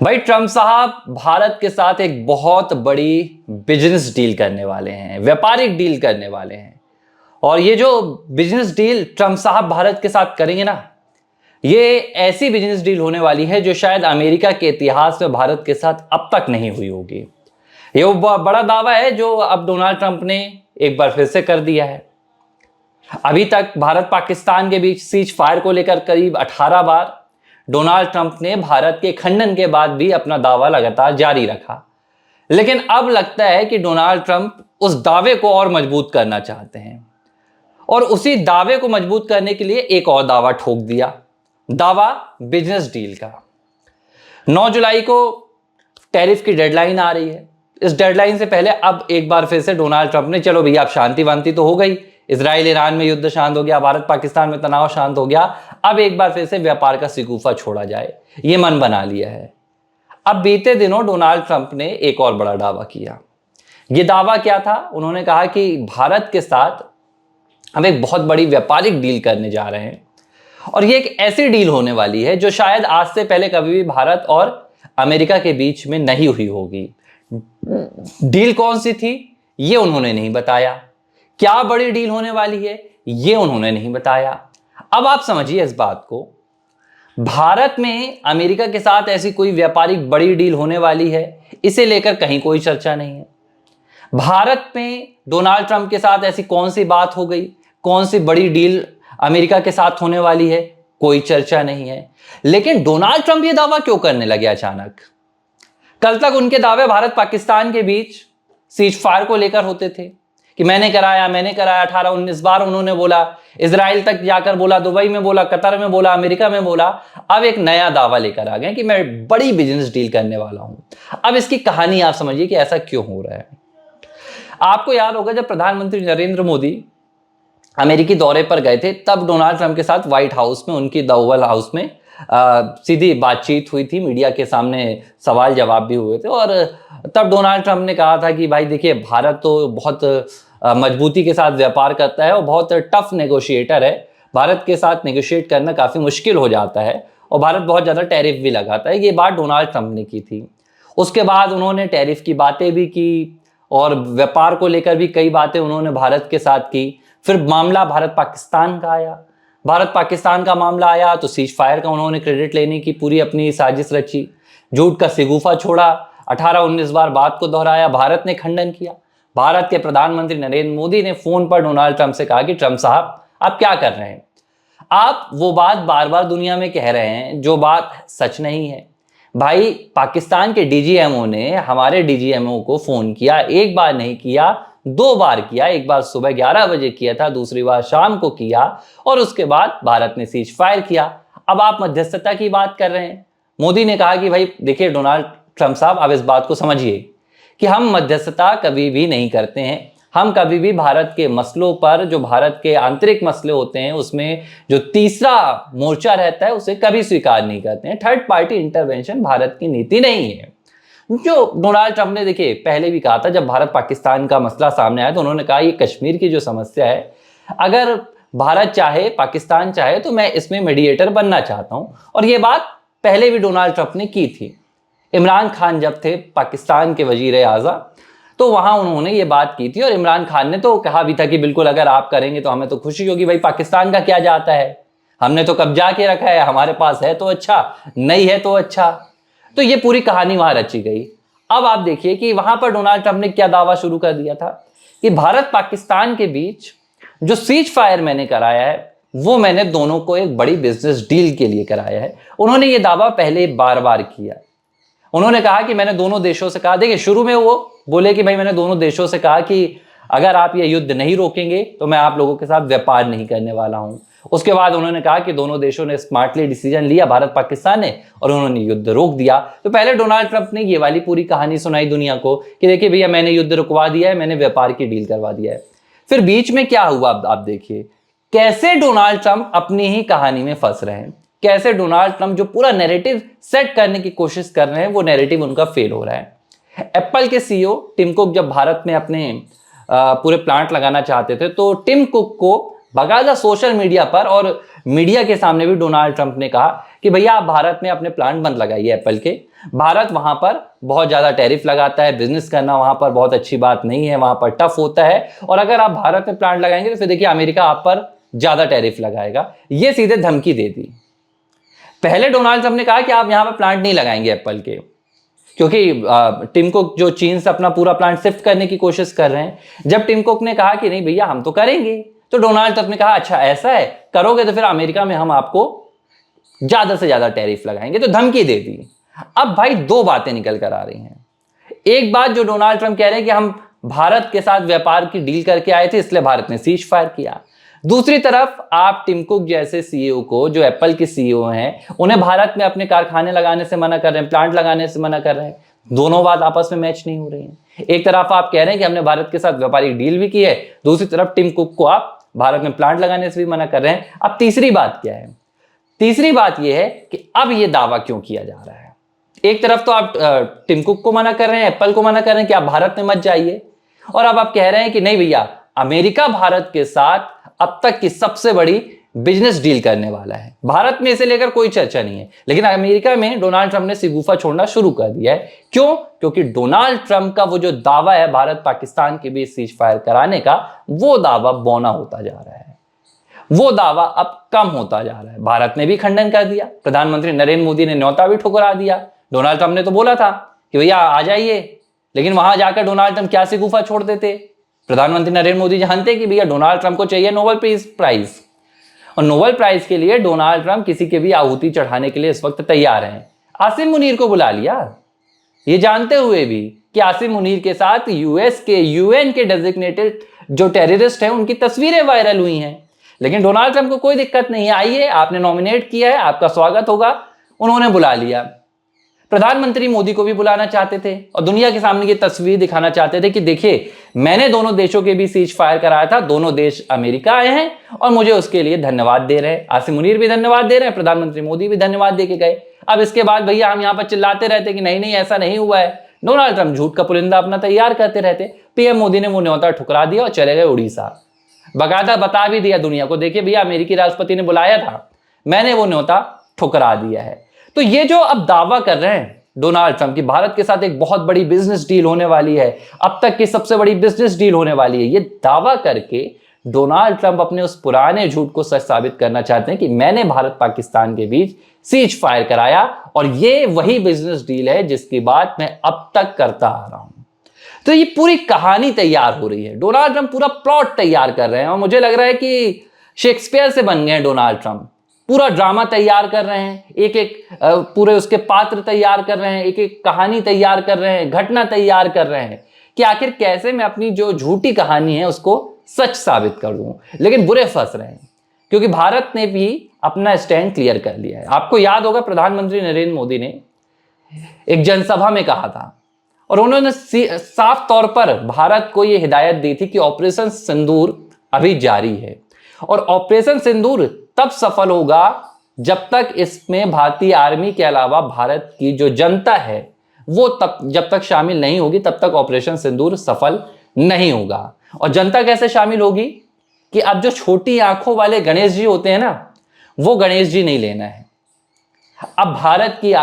भाई ट्रंप साहब भारत के साथ एक बहुत बड़ी बिजनेस डील करने वाले हैं, व्यापारिक डील करने वाले हैं। और ये जो बिजनेस डील ट्रंप साहब भारत के साथ करेंगे ना, ये ऐसी बिजनेस डील होने वाली है जो शायद अमेरिका के इतिहास में भारत के साथ अब तक नहीं हुई होगी। ये वो बड़ा दावा है जो अब डोनाल्ड ट्रंप ने एक बार फिर से कर दिया है। अभी तक भारत पाकिस्तान के बीच सीज फायर को लेकर करीब 18 बार डोनाल्ड ट्रंप ने भारत के खंडन के बाद भी अपना दावा लगातार जारी रखा। लेकिन अब लगता है कि डोनाल्ड ट्रंप उस दावे को और मजबूत करना चाहते हैं और उसी दावे को मजबूत करने के लिए एक और दावा ठोक दिया, दावा बिजनेस डील का। 9 जुलाई को टैरिफ की डेडलाइन आ रही है। इस डेडलाइन से पहले अब एक बार फिर से डोनाल्ड ट्रंप ने, चलो भैया अब शांति वांति तो हो गई, इजराइल ईरान में युद्ध शांत हो गया, भारत पाकिस्तान में तनाव शांत हो गया, अब एक बार फिर से व्यापार का शिकूफा छोड़ा जाए, ये मन बना लिया है। अब बीते दिनों डोनाल्ड ट्रंप ने एक और बड़ा दावा किया। यह दावा क्या था? उन्होंने कहा कि भारत के साथ हम एक बहुत बड़ी व्यापारिक डील करने जा रहे हैं और ये एक ऐसी डील होने वाली है जो शायद आज से पहले कभी भी भारत और अमेरिका के बीच में नहीं हुई होगी। डील कौन सी थी ये उन्होंने नहीं बताया, क्या बड़ी डील होने वाली है ये उन्होंने नहीं बताया। अब आप समझिए इस बात को, भारत में अमेरिका के साथ ऐसी कोई व्यापारिक बड़ी डील होने वाली है, इसे लेकर कहीं कोई चर्चा नहीं है। भारत में डोनाल्ड ट्रंप के साथ ऐसी कौन सी बात हो गई, कौन सी बड़ी डील अमेरिका के साथ होने वाली है, कोई चर्चा नहीं है। लेकिन डोनाल्ड ट्रंप ये दावा क्यों करने लगे अचानक? कल तक उनके दावे भारत पाकिस्तान के बीच सीज फायर को लेकर होते थे कि मैंने कराया 18-19 बार उन्होंने बोला, इजराइल तक जाकर बोला, दुबई में बोला, कतर में बोला, अमेरिका में बोला। अब एक नया दावा लेकर आ गए कि मैं बड़ी बिजनेस डील करने वाला हूं। अब इसकी कहानी आप समझिए कि ऐसा क्यों हो रहा है। आपको याद होगा जब प्रधानमंत्री नरेंद्र मोदी अमेरिकी दौरे पर गए थे, तब डोनाल्ड ट्रंप के साथ व्हाइट हाउस में, उनकी द ओवल हाउस में सीधी बातचीत हुई थी, मीडिया के सामने सवाल जवाब भी हुए थे। और तब डोनाल्ड ट्रंप ने कहा था कि भाई देखिए, भारत तो बहुत मजबूती के साथ व्यापार करता है और बहुत टफ नेगोशिएटर है, भारत के साथ नेगोशिएट करना काफ़ी मुश्किल हो जाता है और भारत बहुत ज़्यादा टैरिफ भी लगाता है। ये बात डोनाल्ड ट्रंप ने की थी। उसके बाद उन्होंने टैरिफ की बातें भी की और व्यापार को लेकर भी कई बातें उन्होंने भारत के साथ की। फिर मामला भारत पाकिस्तान का आया, भारत पाकिस्तान का मामला आया तो सीज फायर का उन्होंने क्रेडिट लेने की पूरी अपनी साजिश रची, झूठ का शिगूफा छोड़ा, 18-19 बार बात को दोहराया, भारत ने खंडन किया। भारत के प्रधानमंत्री नरेंद्र मोदी ने फोन पर डोनाल्ड ट्रंप से कहा कि ट्रंप साहब आप क्या कर रहे हैं, आप वो बात बार बार दुनिया में कह रहे हैं जो बात सच नहीं है। भाई पाकिस्तान के डीजीएमओ ने हमारे डीजीएमओ को फोन किया, एक बार नहीं किया, 2 बार किया। एक बार सुबह 11 बजे किया था, दूसरी बार शाम को किया और उसके बाद भारत ने सीज फायर किया। अब आप मध्यस्थता की बात कर रहे हैं। मोदी ने कहा कि भाई देखिए डोनाल्ड ट्रंप साहब, आप इस बात को समझिए कि हम मध्यस्थता कभी भी नहीं करते हैं। हम कभी भी भारत के मसलों पर, जो भारत के आंतरिक मसले होते हैं, उसमें जो तीसरा मोर्चा रहता है उसे कभी स्वीकार नहीं करते हैं। थर्ड पार्टी इंटरवेंशन भारत की नीति नहीं है। जो डोनाल्ड ट्रंप ने देखिए पहले भी कहा था, जब भारत पाकिस्तान का मसला सामने आया तो उन्होंने कहा ये कश्मीर की जो समस्या है, अगर भारत चाहे, पाकिस्तान चाहे तो मैं इसमें मीडिएटर बनना चाहता हूं। और ये बात पहले भी डोनाल्ड ट्रंप ने की थी। इमरान खान जब थे पाकिस्तान के वजीर आज़म, तो वहां उन्होंने ये बात की थी और इमरान खान ने तो कहा भी था कि बिल्कुल अगर आप करेंगे तो हमें तो खुशी होगी, भाई पाकिस्तान का क्या जाता है, हमने तो कब्जा के रखा है, हमारे पास है तो अच्छा, नहीं है तो अच्छा। तो ये पूरी कहानी वहां रची गई। अब आप देखिए कि वहां पर डोनाल्ड ट्रंप ने क्या दावा शुरू कर दिया था कि भारत पाकिस्तान के बीच जो सीज फायर मैंने कराया है वो मैंने दोनों को एक बड़ी बिजनेस डील के लिए कराया है। उन्होंने ये दावा पहले बार बार किया। उन्होंने कहा कि मैंने दोनों देशों से कहा, देखिए शुरू में वो बोले कि भाई मैंने दोनों देशों से कहा कि अगर आप ये युद्ध नहीं रोकेंगे तो मैं आप लोगों के साथ व्यापार नहीं करने वाला हूं। उसके बाद उन्होंने कहा कि दोनों देशों ने स्मार्टली डिसीजन लिया, भारत पाकिस्तान ने, और उन्होंने युद्ध रोक दिया। तो पहले डोनाल्ड ट्रंप ने ये वाली पूरी कहानी सुनाई दुनिया को कि देखिए भैया मैंने युद्ध रुकवा दिया है, मैंने व्यापार की डील करवा दिया है। फिर बीच में क्या हुआ आप देखिए कैसे डोनाल्ड ट्रंप अपनी ही कहानी में फंस रहे हैं, कैसे डोनाल्ड ट्रंप जो पूरा नैरेटिव सेट करने की कोशिश कर रहे हैं वो नैरेटिव उनका फेल हो रहा है। एप्पल के सीईओ टिम कुक जब भारत में अपने पूरे प्लांट लगाना चाहते थे तो टिम कुक को बाकायदा सोशल मीडिया पर और मीडिया के सामने भी डोनाल्ड ट्रंप ने कहा कि भैया आप भारत में अपने प्लांट मत लगाइए एप्पल के, भारत वहां पर बहुत ज्यादा टैरिफ लगाता है, बिजनेस करना वहां पर बहुत अच्छी बात नहीं है, वहां पर टफ होता है, और अगर आप भारत में प्लांट लगाएंगे तो फिर देखिए अमेरिका आप पर ज्यादा टैरिफ लगाएगा। ये सीधे धमकी दे दी। पहले डोनाल्ड ट्रंप ने कहा कि आप यहां पर प्लांट नहीं लगाएंगे एप्पल के, क्योंकि टिम कुक जो चीन से अपना पूरा प्लांट शिफ्ट करने की कोशिश कर रहे हैं। जब टिम कुक ने कहा कि नहीं भैया हम तो करेंगे, तो डोनाल्ड ट्रंप ने कहा अच्छा ऐसा है, करोगे तो फिर अमेरिका में हम आपको ज्यादा से ज्यादा टैरिफ लगाएंगे, तो धमकी दे दी। अब भाई दो बातें निकल कर आ रही हैं। एक बात जो डोनाल्ड ट्रंप कह रहे हैं कि हम भारत के साथ व्यापार की डील करके आए थे इसलिए भारत ने सीज फायर किया। दूसरी तरफ आप टिम कुक जैसे सीईओ को, जो एप्पल के सीईओ हैं, उन्हें भारत में अपने कारखाने लगाने से मना कर रहे हैं, प्लांट लगाने से मना कर रहे हैं। दोनों बात आपस में मैच नहीं हो रही है। एक तरफ आप कह रहे हैं कि हमने भारत के साथ व्यापारिक डील भी की है, दूसरी तरफ टिम कुक को आप भारत में प्लांट लगाने से भी मना कर रहे हैं। अब तीसरी बात क्या है? तीसरी बात यह है कि अब यह दावा क्यों किया जा रहा है? एक तरफ तो आप टिम कुक को मना कर रहे हैं, एप्पल को मना कर रहे हैं कि आप भारत में मत जाइए, और अब आप कह रहे हैं कि नहीं भैया अमेरिका भारत के साथ अब तक की सबसे बड़ी बिजनेस डील करने वाला है। भारत में इसे लेकर कोई चर्चा नहीं है, लेकिन अमेरिका में डोनाल्ड ट्रंप ने सिगुफा छोड़ना शुरू कर दिया है। क्यों? क्योंकि डोनाल्ड ट्रंप का वो जो दावा है भारत पाकिस्तान के बीच सीज फायर कराने का, वो दावा बौना होता जा रहा है, वो दावा अब कम होता जा रहा है। भारत ने भी खंडन कर दिया, प्रधानमंत्री नरेंद्र मोदी ने न्योता भी ठुकरा दिया। डोनाल्ड ट्रंप ने तो बोला था कि भैया आ जाइए, लेकिन वहां जाकर डोनाल्ड ट्रंप क्या सिगुफा छोड़ देते। प्रधानमंत्री नरेंद्र मोदी जानते कि भैया डोनाल्ड ट्रंप को चाहिए नोबेल पीस प्राइज, और नोबेल प्राइज के लिए डोनाल्ड ट्रंप किसी के भी आहुति चढ़ाने के लिए इस वक्त तैयार हैं। आसिम मुनीर को बुला लिया, ये जानते हुए भी कि आसिम मुनीर के साथ यूएस के यूएन के डेजिग्नेटेड जो टेररिस्ट हैं उनकी तस्वीरें वायरल हुई हैं। लेकिन डोनाल्ड ट्रंप को कोई दिक्कत नहीं है, आइए आपने नॉमिनेट किया है, आपका स्वागत होगा। उन्होंने बुला लिया। प्रधानमंत्री मोदी को भी बुलाना चाहते थे और दुनिया के सामने ये तस्वीर दिखाना चाहते थे कि देखिए मैंने दोनों देशों के बीच सीज फायर कराया था, दोनों देश अमेरिका आए हैं और मुझे उसके लिए धन्यवाद दे रहे हैं। आसिम मुनीर भी धन्यवाद दे रहे हैं, प्रधानमंत्री मोदी भी धन्यवाद दे के गए। अब इसके बाद भैया हम यहां पर चिल्लाते रहते कि नहीं नहीं ऐसा नहीं हुआ है, डोनाल्ड ट्रंप झूठ का पुलिंदा अपना तैयार करते रहते। पीएम मोदी ने वो न्योता ठुकरा दिया और चले गए उड़ीसा। बाकायदा बता भी दिया दुनिया को, देखिए भैया अमेरिकी राष्ट्रपति ने बुलाया था, मैंने वो न्योता ठुकरा दिया है। तो ये जो अब दावा कर रहे हैं डोनाल्ड ट्रंप की भारत के साथ एक बहुत बड़ी बिजनेस डील होने वाली है, अब तक की सबसे बड़ी बिजनेस डील होने वाली है, ये दावा करके डोनाल्ड ट्रंप अपने उस पुराने झूठ को सच साबित करना चाहते हैं कि मैंने भारत पाकिस्तान के बीच सीज फायर कराया और ये वही बिजनेस डील है जिसकी बात मैं अब तक करता आ रहा हूं। तो ये पूरी कहानी तैयार हो रही है, डोनाल्ड ट्रंप पूरा प्लॉट तैयार कर रहे हैं और मुझे लग रहा है कि शेक्सपियर से बन गए हैं डोनाल्ड ट्रंप। पूरा ड्रामा तैयार कर रहे हैं, एक एक पूरे उसके पात्र तैयार कर रहे हैं, एक एक कहानी तैयार कर रहे हैं, घटना तैयार कर रहे हैं कि आखिर कैसे मैं अपनी जो झूठी कहानी है उसको सच साबित कर दूं। लेकिन बुरे फंस रहे हैं क्योंकि भारत ने भी अपना स्टैंड क्लियर कर लिया है। आपको याद होगा प्रधानमंत्री नरेंद्र मोदी ने एक जनसभा में कहा था और उन्होंने साफ तौर पर भारत को यह हिदायत दी थी कि ऑपरेशन सिंदूर अभी जारी है और ऑपरेशन सिंदूर तब सफल होगा जब तक इसमें भारतीय आर्मी के अलावा भारत की जो जनता है वो जब तक शामिल नहीं होगी तब तक ऑपरेशन सिंदूर सफल नहीं होगा। और जनता कैसे शामिल होगी कि अब जो छोटी आंखों वाले गणेश जी होते हैं ना, वो गणेश जी नहीं लेना है। अब भारत की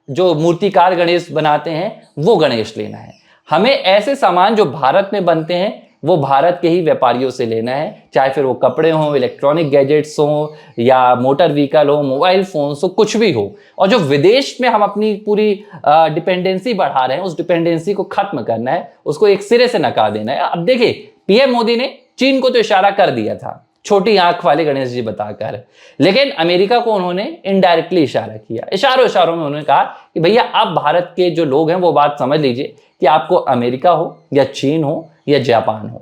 जो मूर्तिकार गणेश बनाते हैं वो गणेश लेना है। हमें ऐसे सामान जो भारत में बनते हैं वो भारत के ही व्यापारियों से लेना है, चाहे फिर वो कपड़े हों, इलेक्ट्रॉनिक गैजेट्स हों या मोटर व्हीकल हो, मोबाइल फोन्स हो, कुछ भी हो। और जो विदेश में हम अपनी पूरी डिपेंडेंसी बढ़ा रहे हैं उस डिपेंडेंसी को खत्म करना है, उसको एक सिरे से नकार देना है। अब देखिए पीएम मोदी ने चीन को तो इशारा कर दिया था छोटी आंख वाले गणेश जी बताकर, लेकिन अमेरिका को उन्होंने इनडायरेक्टली इशारा किया। इशारों में उन्होंने कहा कि भैया आप भारत के जो लोग हैं वो बात समझ लीजिए कि आपको अमेरिका हो या चीन हो या जापान हो,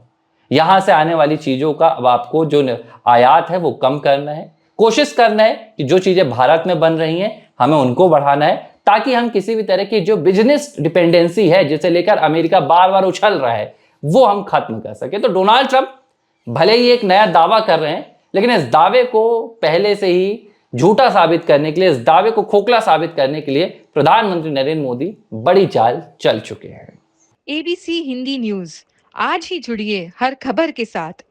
यहां से आने वाली चीजों का अब आपको जो आयात है वो कम करना है। कोशिश करना है कि जो चीजें भारत में बन रही हैं हमें उनको बढ़ाना है ताकि हम किसी भी तरह की जो बिजनेस डिपेंडेंसी है जिसे लेकर अमेरिका बार बार उछल रहा है वो हम खत्म कर सके। तो डोनाल्ड ट्रंप भले ही एक नया दावा कर रहे हैं लेकिन इस दावे को पहले से ही झूठा साबित करने के लिए, इस दावे को खोखला साबित करने के लिए प्रधानमंत्री नरेंद्र मोदी बड़ी चाल चल चुके हैं। एबीसी हिंदी न्यूज, आज ही जुड़िए हर खबर के साथ।